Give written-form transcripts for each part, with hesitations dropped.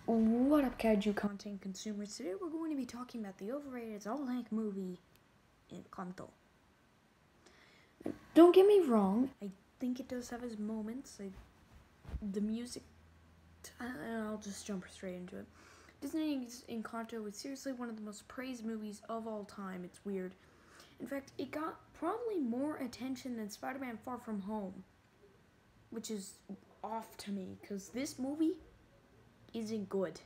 What up, kaiju content consumers? Today we're going to be talking about the overrated all-length movie, Encanto. Don't get me wrong, I think it does have its moments. The music, I'll just jump straight into it. Disney's Encanto is seriously one of the most praised movies of all time. It's weird. In fact, it got probably more attention than Spider-Man Far From Home, which is off to me, because this movie isn't good.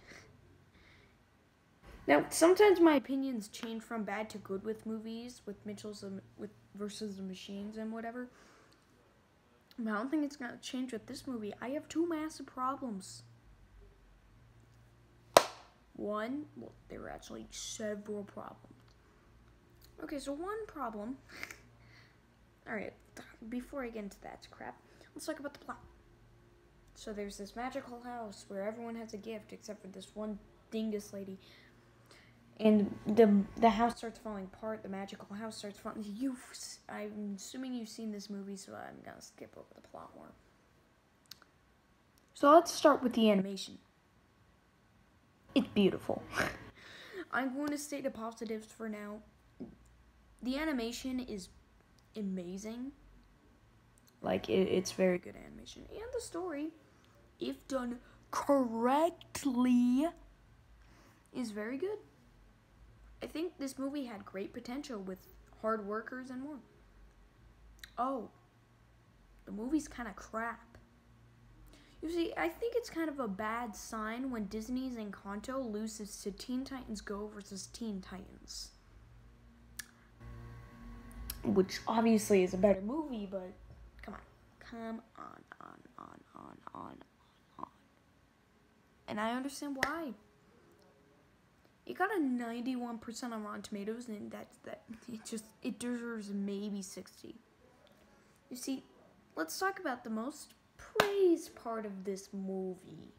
Now, sometimes my opinions change from bad to good with movies, with Mitchell's versus the Machines and whatever. But I don't think it's gonna change with this movie. I have two massive problems. One, well, there were actually several problems. Okay, so one problem. Alright, before I get into that crap, let's talk about the plot. So there's this magical house where everyone has a gift except for this one dingus lady. And the house starts falling apart. The magical house starts falling. I'm assuming you've seen this movie, so I'm going to skip over the plot more. So let's start with the animation. It's beautiful. I'm going to state the positives for now. The animation is amazing. Like, it's very good animation. And the story, if done correctly, is very good. I think this movie had great potential with hard workers and more. Oh, the movie's kind of crap. You see, I think it's kind of a bad sign when Disney's Encanto loses to Teen Titans Go versus Teen Titans. Which obviously is a better movie, but come on. Come on. And I understand why. It got a 91% on Rotten Tomatoes, and it deserves maybe 60. You see, let's talk about the most praised part of this movie.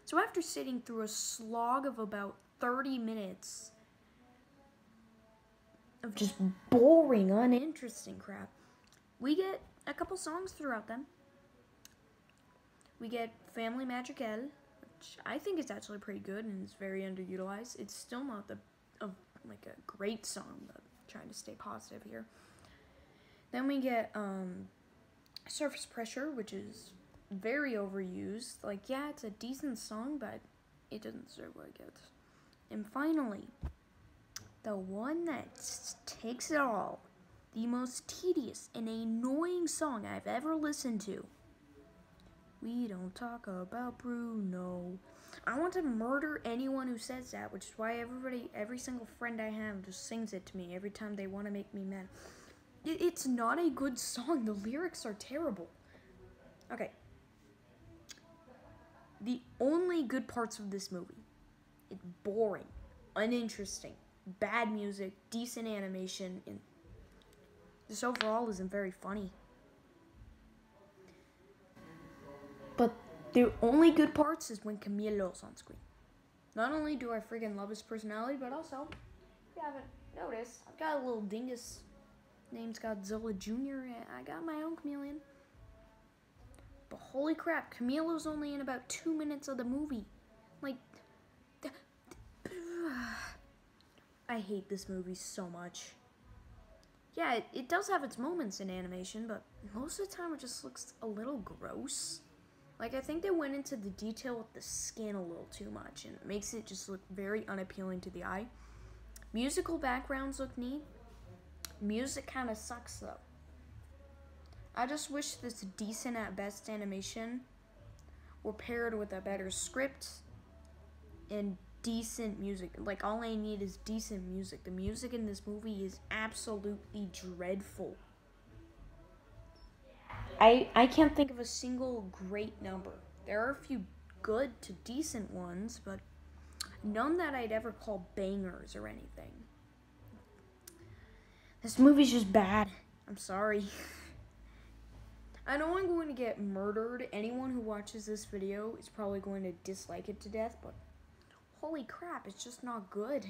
So after sitting through a slog of about 30 minutes of just boring, uninteresting crap, we get a couple songs throughout them. We get Family Magic L, which I think is actually pretty good and is very underutilized. It's still not a great song, but I'm trying to stay positive here. Then we get Surface Pressure, which is very overused. Like, yeah, it's a decent song, but it doesn't deserve what it gets. And finally, the one that takes it all, the most tedious and annoying song I've ever listened to. We don't talk about Bruno. I want to murder anyone who says that, which is why every single friend I have just sings it to me every time they want to make me mad. It's not a good song. The lyrics are terrible. Okay. The only good parts of this movie, it's boring, uninteresting, bad music, decent animation, and this overall isn't very funny. But the only good parts is when Camilo's on screen. Not only do I friggin' love his personality, but also, if you haven't noticed, I've got a little dingus name's Godzilla Jr. I got my own chameleon. But holy crap, Camilo's only in about 2 minutes of the movie. Like, I hate this movie so much. Yeah, it does have its moments in animation, but most of the time it just looks a little gross. Like, I think they went into the detail with the skin a little too much, and it makes it just look very unappealing to the eye. Musical backgrounds look neat. Music kind of sucks, though. I just wish this decent at best animation were paired with a better script and decent music. Like, all I need is decent music. The music in this movie is absolutely dreadful. I can't think of a single great number. There are a few good to decent ones, but none that I'd ever call bangers or anything. This movie's just bad. I'm sorry. I know I'm going to get murdered. Anyone who watches this video is probably going to dislike it to death, but holy crap, it's just not good.